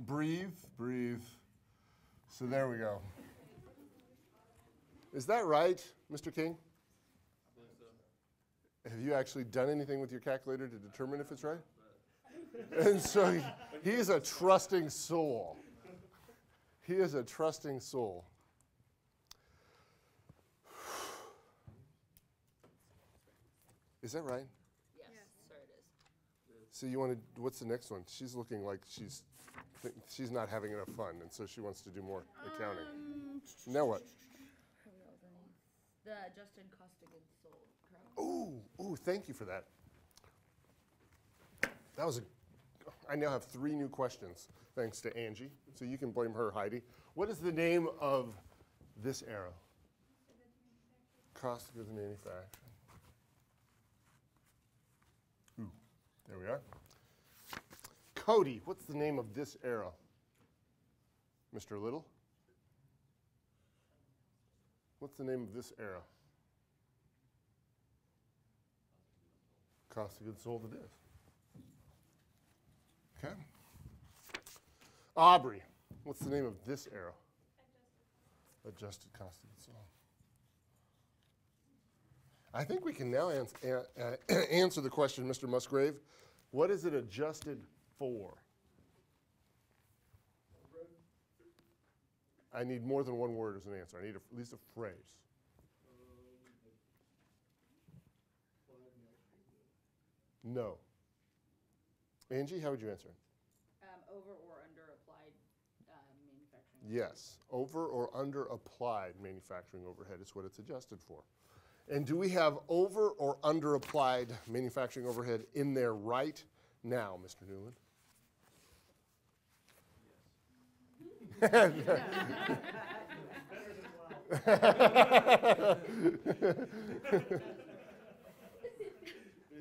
breathe, breathe. So there we go. Is that right, Mr. King? I believe so. Have you actually done anything with your calculator to determine if it's right? And so he is a trusting soul. He is a trusting soul. Is that right? Yes, sir, it is. So you want to, what's the next one? She's looking like she's not having enough fun, and so she wants to do more accounting. Now what? The adjusted cost of goods sold. Ooh, thank you for that. That was I now have 3 new questions, thanks to Angie. So you can blame her, Heidi. What is the name of this arrow? Cost of goods manufactured. Ooh, there we are. Cody, what's the name of this arrow? Mr. Little? What's the name of this arrow? Cost of goods sold it is. Okay. Aubrey, what's the name of this arrow? Adjusted cost of goods sold. I think we can now answer the question, Mr. Musgrave. What is it adjusted for? I need more than one word as an answer. I need at least a phrase. No. Angie, how would you answer? Over or under applied manufacturing. Yes, over or under applied manufacturing overhead is what it's adjusted for. And do we have over or under applied manufacturing overhead in there right now, Mr. Newland?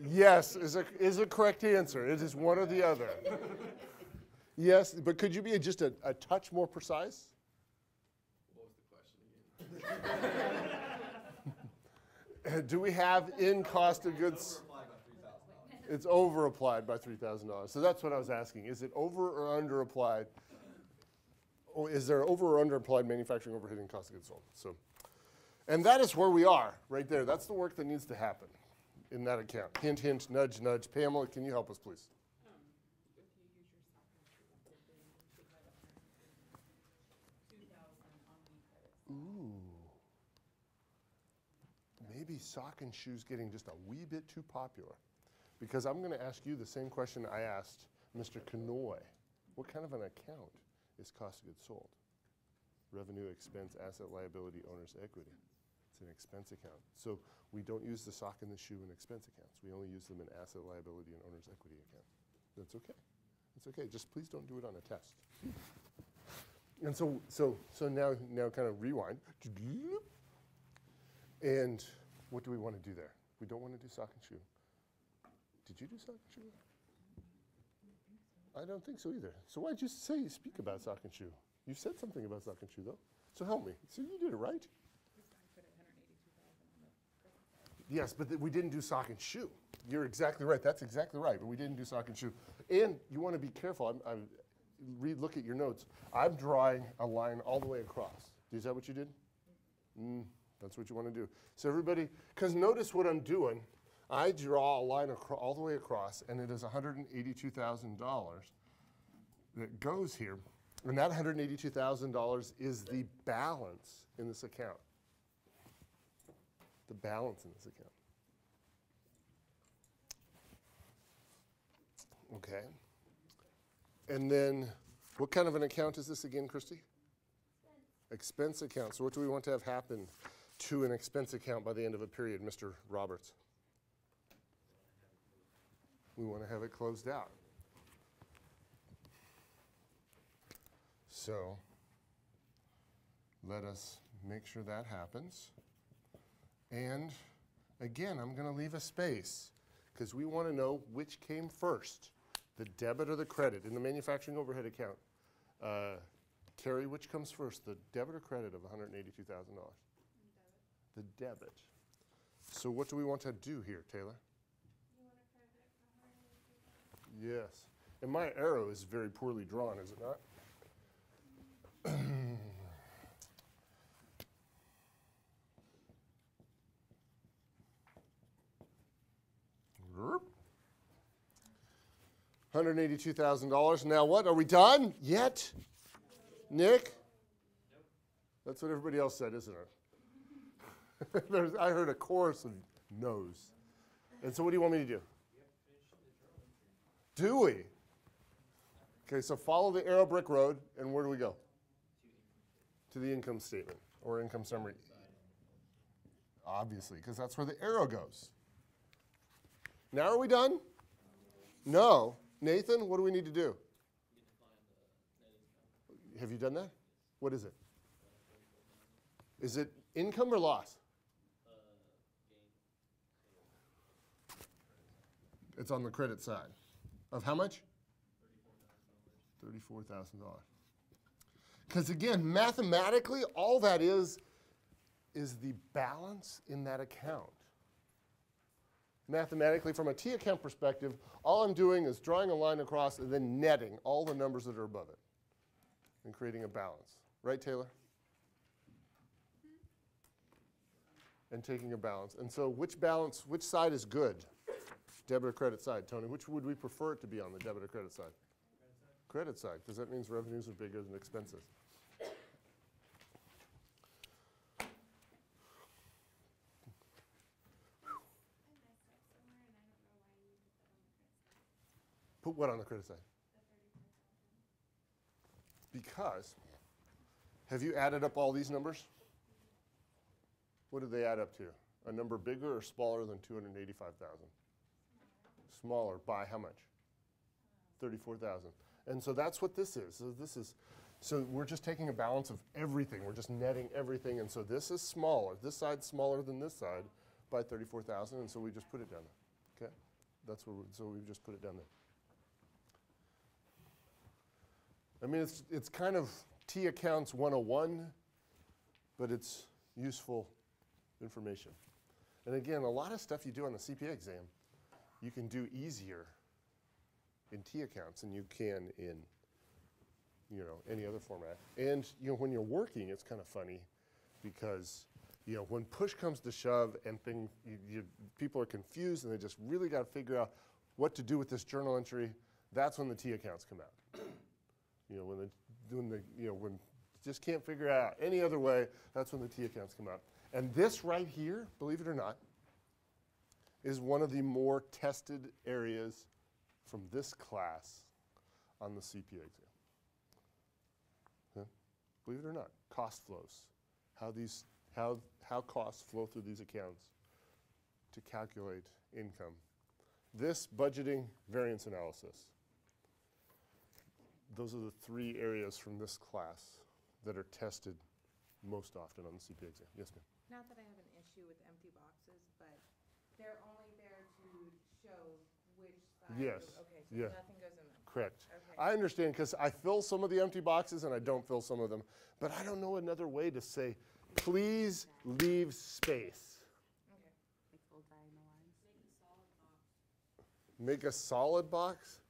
Yes is a correct answer. It is one or the other. Yes, but could you be just a touch more precise? What was the question again? Do we have in cost of goods? It's over applied by $3,000. So that's what I was asking. Is it over or under applied? Or is there over or under applied manufacturing overhead in cost of goods sold? So, and that is where we are right there. That's the work that needs to happen in that account. Hint, hint, nudge, nudge. Pamela, can you help us, please? Ooh. Maybe sock and shoes getting just a wee bit too popular. Because I'm going to ask you the same question I asked Mr. Kanoy. What kind of an account is cost of goods sold? Revenue, expense, asset, liability, owner's equity. It's an expense account. So we don't use the sock and the shoe in expense accounts. We only use them in asset, liability, and owner's equity account. That's okay. It's okay. Just please don't do it on a test. And so now kind of rewind. And what do we want to do there? We don't want to do sock and shoe. Did you do sock and shoe? I don't think so either. So why'd you speak about sock and shoe? You said something about sock and shoe, though. So help me. So you did it right? Yes, but we didn't do sock and shoe. You're exactly right. That's exactly right. But we didn't do sock and shoe. And you want to be careful. Look at your notes. I'm drawing a line all the way across. Is that what you did? That's what you want to do. So everybody, because notice what I'm doing. I draw a line all the way across, and it is $182,000 that goes here. And that $182,000 is the balance in this account. The balance in this account. Okay. And then, what kind of an account is this again, Christy? Expense account. So what do we want to have happen to an expense account by the end of a period, Mr. Roberts? We want to have it closed out. So let us make sure that happens. And again, I'm going to leave a space because we want to know which came first, the debit or the credit in the manufacturing overhead account. Carrie, which comes first, the debit or credit of $182,000? The debit. So what do we want to do here, Taylor? Yes. And my arrow is very poorly drawn, is it not? $182,000. Now what? Are we done yet? Nick? That's what everybody else said, isn't it? I heard a chorus of no's. And so what do you want me to do? Do we? Okay, so follow the arrow brick road, and where do we go? To the income statement or income summary. Obviously, because that's where the arrow goes. Now are we done? No. Nathan, what do we need to do? Have you done that? What is it? Is it income or loss? It's on the credit side. Of how much? $34,000. Because again, mathematically, all that is the balance in that account. Mathematically, from a T account perspective, all I'm doing is drawing a line across and then netting all the numbers that are above it and creating a balance. Right, Taylor? And taking a balance. And so which side is good? Debit or credit side? Tony, which would we prefer it to be on, the debit or credit side? Credit side, because that means revenues are bigger than expenses. Put what on the credit side? Because, have you added up all these numbers? What do they add up to? A number bigger or smaller than 285,000? Smaller by how much? 34,000. And so that's what this is. So we're just taking a balance of everything. We're just netting everything. And so this is smaller. This side's smaller than this side by 34,000. And so we just put it down there. Okay? So we just put it down there. I mean, it's kind of T accounts 101, but it's useful information. And again, a lot of stuff you do on the CPA exam, you can do easier in T accounts than you can in, any other format. And, when you're working, it's kind of funny because, when push comes to shove and people are confused and they just really got to figure out what to do with this journal entry, that's when the T accounts come out. When just can't figure out any other way, that's when the T accounts come out. And this right here, believe it or not, is one of the more tested areas from this class on the CPA exam. Okay? Believe it or not, cost flows, how costs flow through these accounts to calculate income. This budgeting variance analysis. Those are the three areas from this class that are tested most often on the CPA exam. Yes, ma'am. Not that I have an issue with empty boxes, but they're only there to show which side. Yes. Okay, so Yeah. nothing goes in them. Correct. Okay. I understand because I fill some of the empty boxes and I don't fill some of them. But I don't know another way to say, please leave space. Okay. Like full diagonal lines. Make a solid box?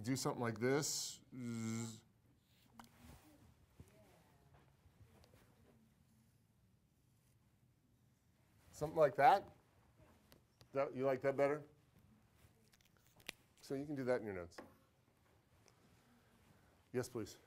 Do something like this. Zzz. Something like that? You like that better? So you can do that in your notes. Yes, please.